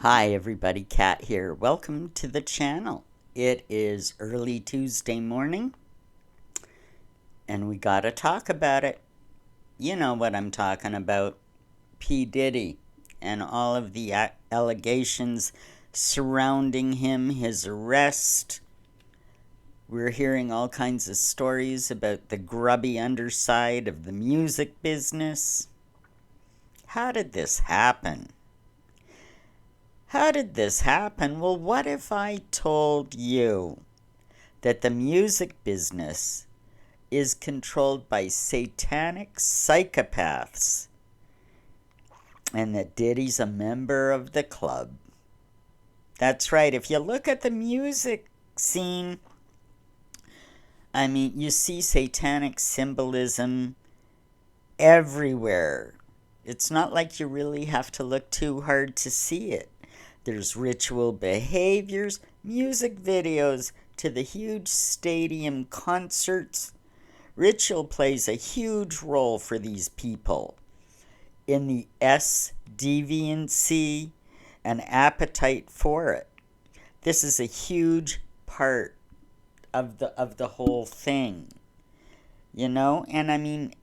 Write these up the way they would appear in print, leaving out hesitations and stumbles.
Hi everybody, Kat here. Welcome to the channel. It is early Tuesday morning and we gotta talk about it. You know what I'm talking about. P. Diddy and all of the allegations surrounding him, his arrest. We're hearing all kinds of stories about the grubby underside of the music business. How did this happen? How did this happen? Well, what if I told you that the music business is controlled by satanic psychopaths and that Diddy's a member of the club? That's right. If you look at the music scene, you see satanic symbolism everywhere. It's not like you really have to look too hard to see it. There's ritual behaviors, music videos, to the huge stadium concerts. Ritual plays a huge role for these people in the deviancy and appetite for it. This is a huge part of the whole thing, and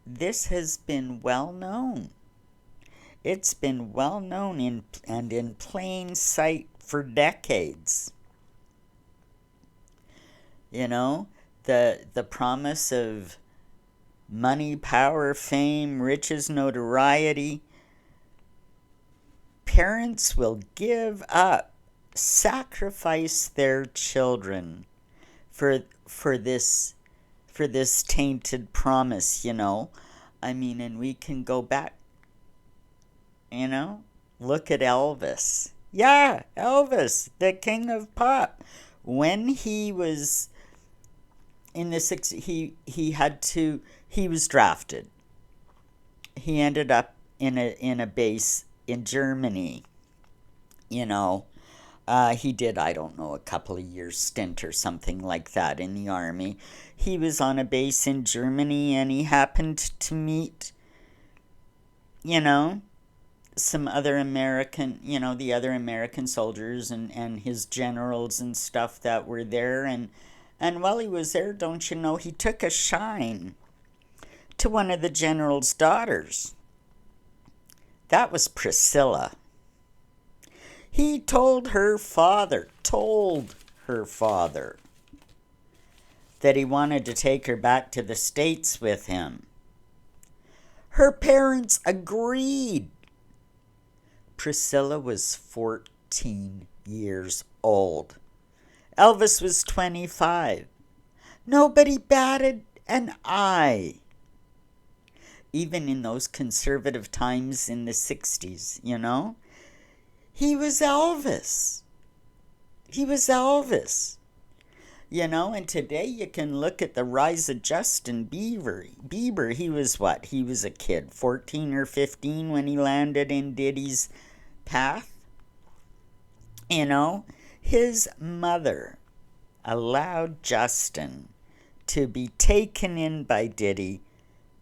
this has been well known. It's been well known in plain sight for decades. The promise of money, power, fame, riches, notoriety. Parents will give up, sacrifice their children for this tainted promise, and we can go back. Look at Elvis. Yeah, Elvis, the king of pop. When he was in the 60s, he was drafted. He ended up in a base in Germany. He did, I don't know, a couple of years stint or something like that in the army. He was on a base in Germany and he happened to meet, some other American, the other American soldiers and his generals and stuff that were there. And while he was there, don't you know, he took a shine to one of the general's daughters. That was Priscilla. He told her father that he wanted to take her back to the States with him. Her parents agreed. Priscilla was 14 years old. Elvis was 25. Nobody batted an eye. Even in those conservative times in the 60s, He was Elvis. And today you can look at the rise of Justin Bieber. He was what? He was a kid, 14 or 15 when he landed in Diddy's path. His mother allowed Justin to be taken in by Diddy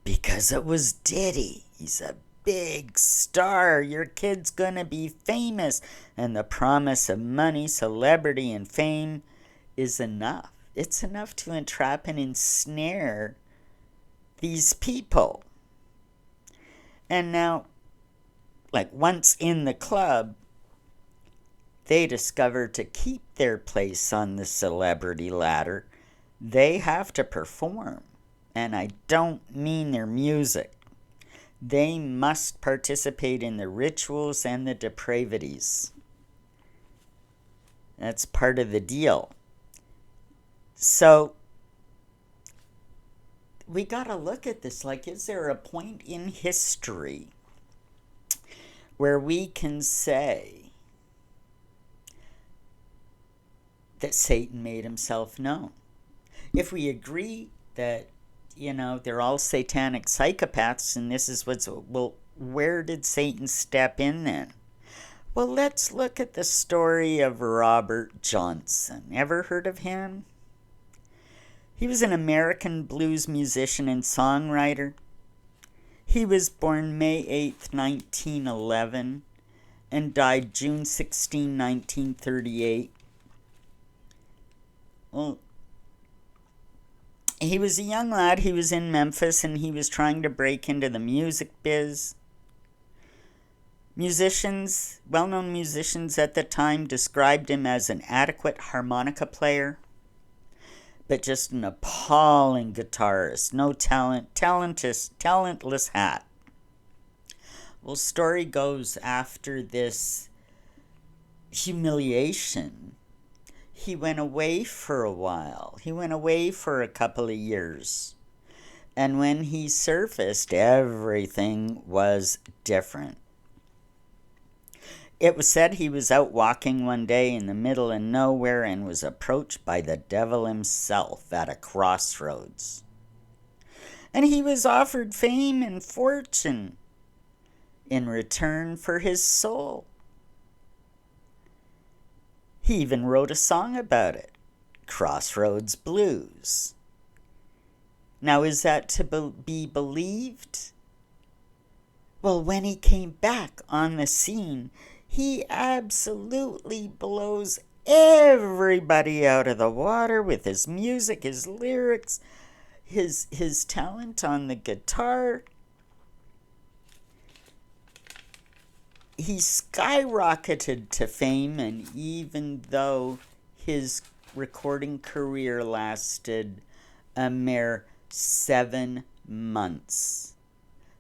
because it was Diddy. He's a big star. Your kid's gonna be famous. And the promise of money, celebrity, and fame is enough. It's enough to entrap and ensnare these people. And now, once in the club, they discover to keep their place on the celebrity ladder, they have to perform. And I don't mean their music. They must participate in the rituals and the depravities. That's part of the deal. So, we got to look at this. Is there a point in history where we can say that Satan made himself known? If we agree that, they're all satanic psychopaths and this is where did Satan step in then? Well, let's look at the story of Robert Johnson. Ever heard of him? He was an American blues musician and songwriter. He was born May 8th, 1911, and died June 16, 1938. Well, he was a young lad. He was in Memphis, and he was trying to break into the music biz. Musicians, well-known musicians at the time, described him as an adequate harmonica player, but just an appalling guitarist. No talent, talentless hat. Well, story goes, after this humiliation, he went away for a while. He went away for a couple of years. And when he surfaced, everything was different. It was said he was out walking one day in the middle of nowhere and was approached by the devil himself at a crossroads. And he was offered fame and fortune in return for his soul. He even wrote a song about it, Crossroads Blues. Now, is that to be believed? Well, when he came back on the scene, he absolutely blows everybody out of the water with his music, his lyrics, his talent on the guitar. He skyrocketed to fame, and even though his recording career lasted a mere 7 months,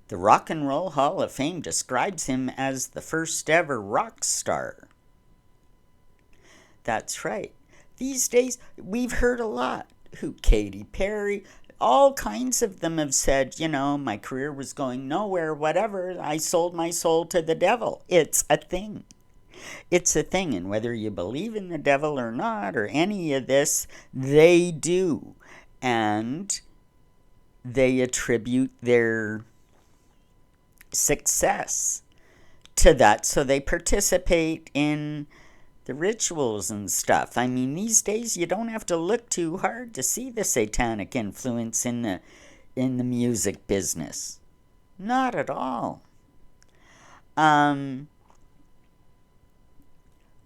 the Rock and Roll Hall of Fame describes him as the first ever rock star. That's right. These days, we've heard a lot. Katy Perry, all kinds of them have said, my career was going nowhere, whatever. I sold my soul to the devil. It's a thing. It's a thing. And whether you believe in the devil or not, or any of this, they do. And they attribute their success to that, so they participate in the rituals and stuff. I mean, these days you don't have to look too hard to see the satanic influence in the music business. Not at all.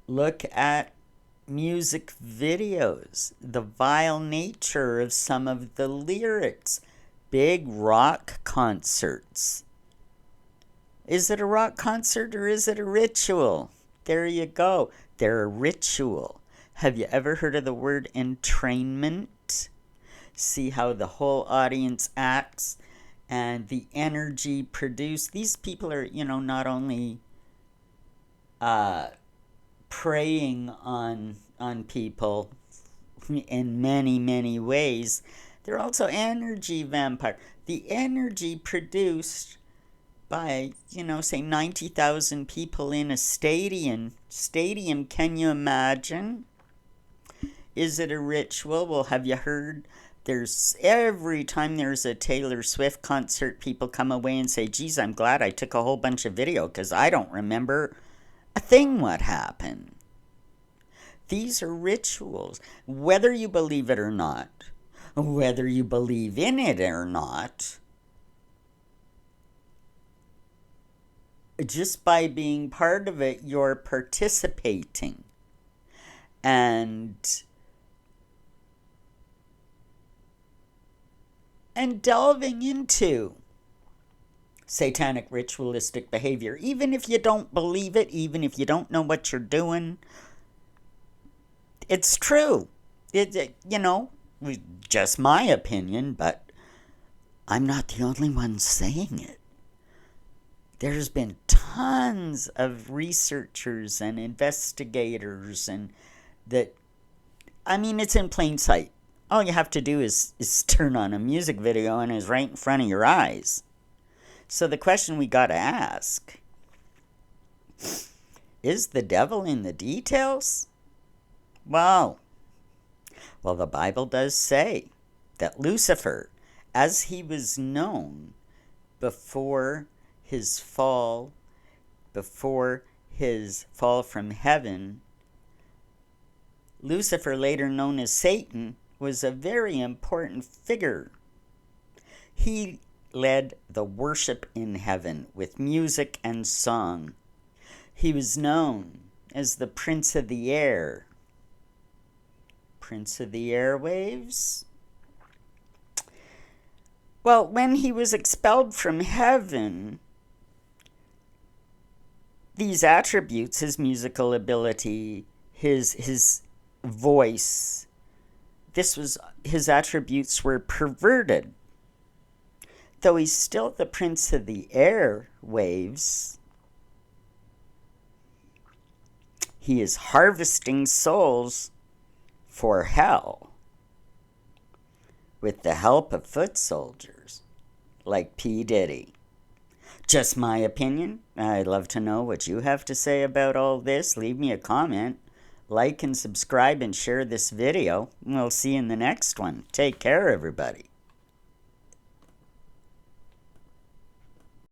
Look at music videos, the vile nature of some of the lyrics, big rock concerts. Is it a rock concert or is it a ritual? There you go. They're a ritual. Have you ever heard of the word entrainment? See how the whole audience acts and the energy produced. These people are, not only preying on people in many, many ways, they're also energy vampire. The energy produced by, say 90,000 people in a stadium, can you imagine? Is it a ritual? Well, have you heard, every time there's a Taylor Swift concert, people come away and say, geez, I'm glad I took a whole bunch of video because I don't remember a thing what happened. These are rituals. Whether you believe it or not, whether you believe in it or not, just by being part of it, you're participating. And delving into satanic ritualistic behavior, even if you don't believe it, even if you don't know what you're doing, it's true. Just my opinion, but I'm not the only one saying it. There's been tons of researchers and investigators, and it's in plain sight. All you have to do is turn on a music video and it's right in front of your eyes. So the question we got to ask, is the devil in the details? Well, the Bible does say that Lucifer, as he was known before his fall from heaven, Lucifer, later known as Satan, was a very important figure. He led the worship in heaven with music and song. He was known as the Prince of the Air. Prince of the Airwaves? Well, when he was expelled from heaven, these attributes, his musical ability, his voice, his attributes were perverted. Though he's still the Prince of the Airwaves, he is harvesting souls for hell with the help of foot soldiers like P. Diddy. Just my opinion. I'd love to know what you have to say about all this. Leave me a comment, like and subscribe, and share this video. We'll see you in the next one. Take care, everybody.